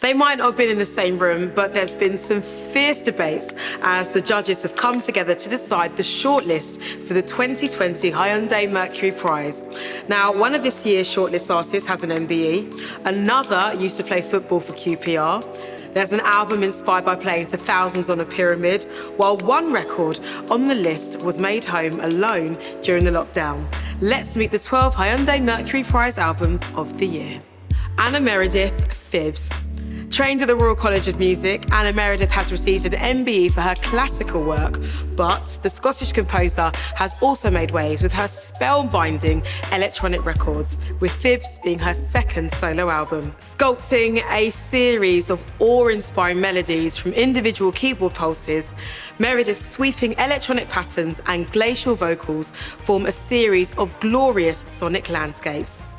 They might not have been in the same room, but there's been some fierce debates as the judges have come together to decide the shortlist for the 2020 Hyundai Mercury Prize. Now, one of this year's shortlist artists has an MBE, another used to play football for QPR. There's an album inspired by playing to thousands on a pyramid, while one record on the list was made home alone during the lockdown. Let's meet the 12 Hyundai Mercury Prize albums of the year. Anna Meredith, FIBS. Trained at the Royal College of Music, Anna Meredith has received an MBE for her classical work, but the Scottish composer has also made waves with her spellbinding electronic records, with FIBS being her second solo album. Sculpting a series of awe-inspiring melodies from individual keyboard pulses, Meredith's sweeping electronic patterns and glacial vocals form a series of glorious sonic landscapes.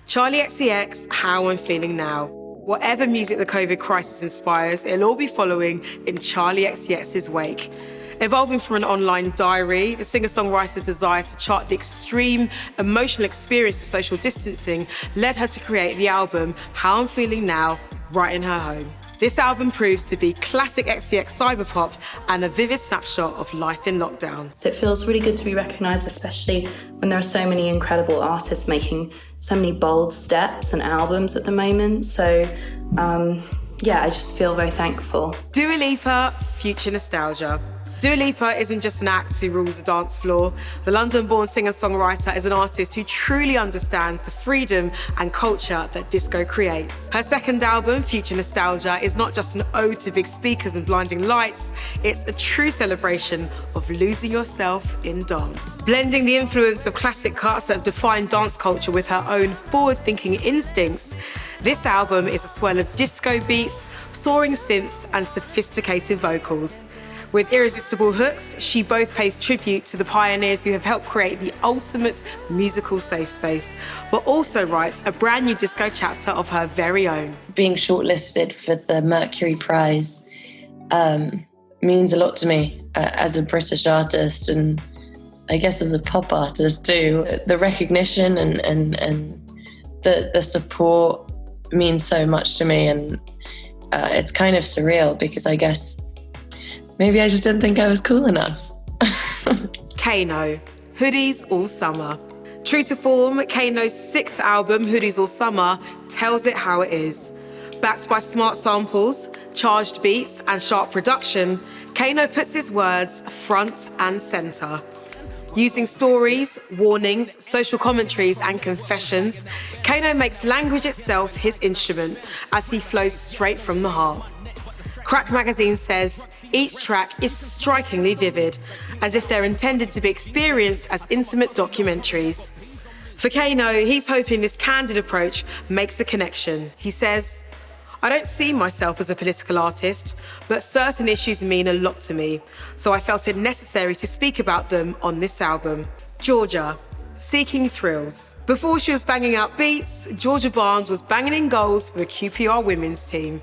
Charli XCX, How I'm Feeling Now. Whatever music the COVID crisis inspires, it'll all be following in Charli XCX's wake. Evolving from an online diary, the singer-songwriter's desire to chart the extreme emotional experience of social distancing led her to create the album How I'm Feeling Now, right in her home. This album proves to be classic XCX cyberpop and a vivid snapshot of life in lockdown. So it feels really good to be recognised, especially when there are so many incredible artists making so many bold steps and albums at the moment. So, I just feel very thankful. Dua Lipa, Future Nostalgia. Dua Lipa isn't just an act who rules the dance floor. The London-born singer-songwriter is an artist who truly understands the freedom and culture that disco creates. Her second album, Future Nostalgia, is not just an ode to big speakers and blinding lights, it's a true celebration of losing yourself in dance. Blending the influence of classic cuts that have defined dance culture with her own forward-thinking instincts, this album is a swell of disco beats, soaring synths, and sophisticated vocals. With irresistible hooks, she both pays tribute to the pioneers who have helped create the ultimate musical safe space, but also writes a brand new disco chapter of her very own. Being shortlisted for the Mercury Prize means a lot to me as a British artist, and I guess as a pop artist too. The recognition and the support means so much to me, and it's kind of surreal because I guess maybe I just didn't think I was cool enough. Kano, Hoodies All Summer. True to form, Kano's sixth album, Hoodies All Summer, tells it how it is. Backed by smart samples, charged beats, and sharp production, Kano puts his words front and centre. Using stories, warnings, social commentaries, and confessions, Kano makes language itself his instrument as he flows straight from the heart. Crack magazine says each track is strikingly vivid, as if they're intended to be experienced as intimate documentaries. For Kano, he's hoping this candid approach makes a connection. He says, I don't see myself as a political artist, but certain issues mean a lot to me, so I felt it necessary to speak about them on this album. Georgia, Seeking Thrills. Before she was banging out beats, Georgia Barnes was banging in goals for the QPR women's team.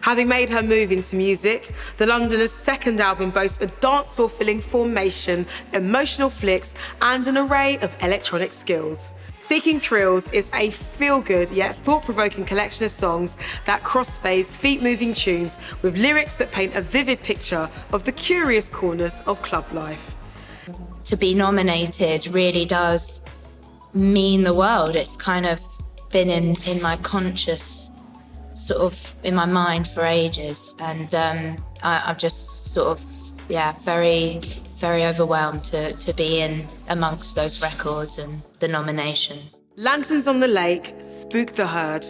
Having made her move into music, the Londoner's second album boasts a dance floor-filling formation, emotional flicks, and an array of electronic skills. Seeking Thrills is a feel-good yet thought-provoking collection of songs that crossfades feet-moving tunes with lyrics that paint a vivid picture of the curious corners of club life. To be nominated really does mean the world. It's kind of been in my conscious, sort of in my mind for ages, and I'm just sort of very, very overwhelmed to be in amongst those records and the nominations. Lanterns on the Lake, Spook the Herd.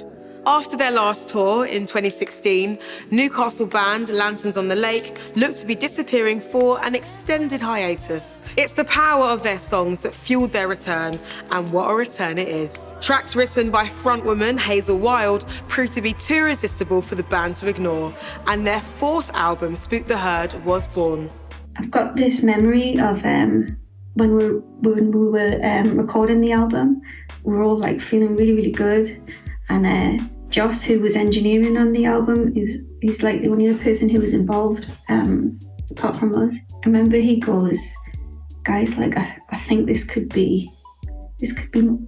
After their last tour in 2016, Newcastle band Lanterns on the Lake looked to be disappearing for an extended hiatus. It's the power of their songs that fueled their return, and what a return it is. Tracks written by frontwoman Hazel Wild proved to be too irresistible for the band to ignore, and their fourth album, Spook the Herd, was born. I've got this memory of when we were recording the album, we were all like feeling really, really good. And Joss, who was engineering on the album, he's like the only other person who was involved apart from us. I remember he goes, guys, like I think this could be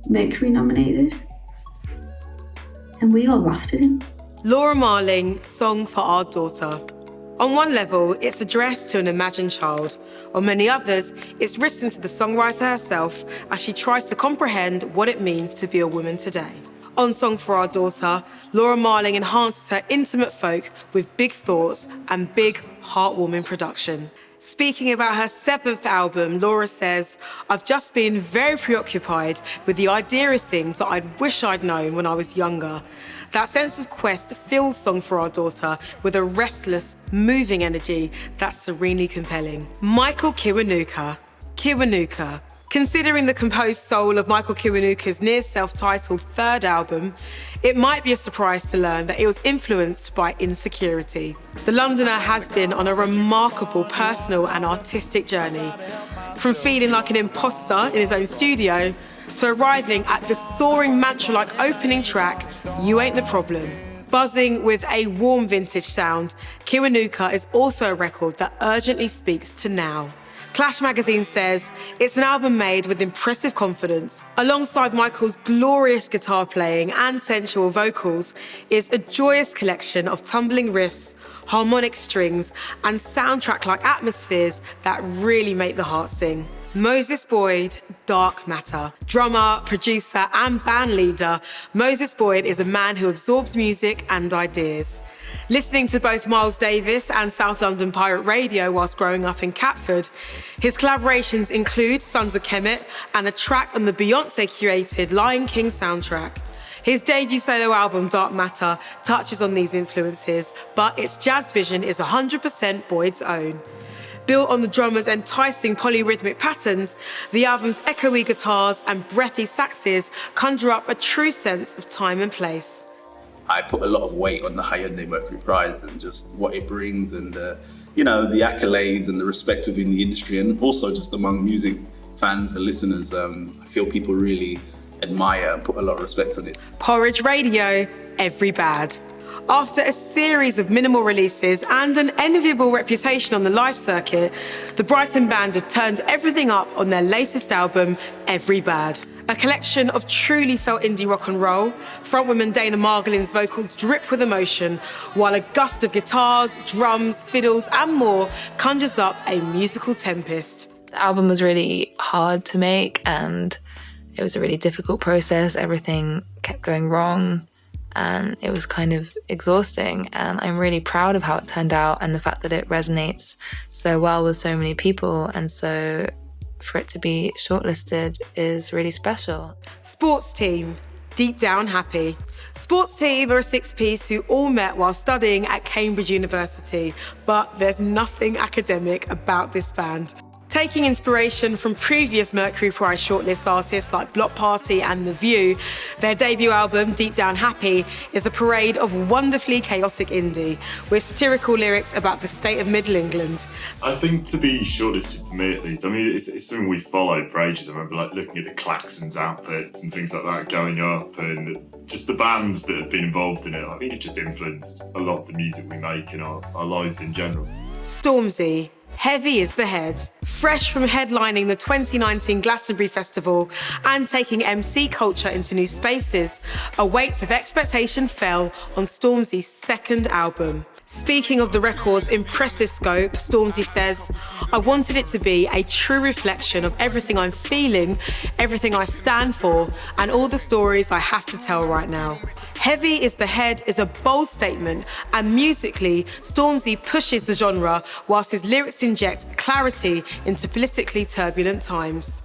Mercury nominated. And we all laughed at him. Laura Marling, Song for Our Daughter. On one level, it's addressed to an imagined child. On many others, it's written to the songwriter herself as she tries to comprehend what it means to be a woman today. On Song for Our Daughter, Laura Marling enhances her intimate folk with big thoughts and big, heartwarming production. Speaking about her 7th album, Laura says, "I've just been very preoccupied with the idea of things that I'd wish I'd known when I was younger." That sense of quest fills Song for Our Daughter with a restless, moving energy that's serenely compelling. Michael Kiwanuka. Kiwanuka. Considering the composed soul of Michael Kiwanuka's near self-titled 3rd album, it might be a surprise to learn that it was influenced by insecurity. The Londoner has been on a remarkable personal and artistic journey, from feeling like an imposter in his own studio to arriving at the soaring mantra-like opening track, You Ain't the Problem. Buzzing with a warm vintage sound, Kiwanuka is also a record that urgently speaks to now. Clash magazine says it's an album made with impressive confidence. Alongside Michael's glorious guitar playing and sensual vocals is a joyous collection of tumbling riffs, harmonic strings, and soundtrack-like atmospheres that really make the heart sing. Moses Boyd, Dark Matter. Drummer, producer, and band leader, Moses Boyd is a man who absorbs music and ideas. Listening to both Miles Davis and South London Pirate Radio whilst growing up in Catford, his collaborations include Sons of Kemet and a track on the Beyoncé-curated Lion King soundtrack. His debut solo album, Dark Matter, touches on these influences, but its jazz vision is 100% Boyd's own. Built on the drummer's enticing polyrhythmic patterns, the album's echoey guitars and breathy saxes conjure up a true sense of time and place. I put a lot of weight on the Hyundai Mercury Prize and just what it brings and the accolades and the respect within the industry, and also just among music fans and listeners. I feel people really admire and put a lot of respect on it. Porridge Radio, every bad. After a series of minimal releases and an enviable reputation on the live circuit, the Brighton band had turned everything up on their latest album, Every Bad. A collection of truly felt indie rock and roll. Frontwoman Dana Margolin's vocals drip with emotion, while a gust of guitars, drums, fiddles, and more conjures up a musical tempest. The album was really hard to make, and it was a really difficult process. Everything kept going wrong, and it was kind of exhausting. And I'm really proud of how it turned out and the fact that it resonates so well with so many people. And so for it to be shortlisted is really special. Sports Team, Deep Down Happy. Sports Team are a 6-piece who all met while studying at Cambridge University, but there's nothing academic about this band. Taking inspiration from previous Mercury Prize Shortlist artists like Block Party and The View, their debut album, Deep Down Happy, is a parade of wonderfully chaotic indie, with satirical lyrics about the state of Middle England. I think to be shortlisted, for me at least, I mean, it's something we followed for ages. I remember looking at the Klaxons outfits and things like that going up, and just the bands that have been involved in it. I think it just influenced a lot of the music we make in our lives in general. Stormzy, Heavy is the Head. Fresh from headlining the 2019 Glastonbury Festival and taking MC culture into new spaces, a weight of expectation fell on Stormzy's 2nd album. Speaking of the record's impressive scope, Stormzy says, "I wanted it to be a true reflection of everything I'm feeling, everything I stand for, and all the stories I have to tell right now." Heavy is the Head is a bold statement, and musically, Stormzy pushes the genre whilst his lyrics inject clarity into politically turbulent times.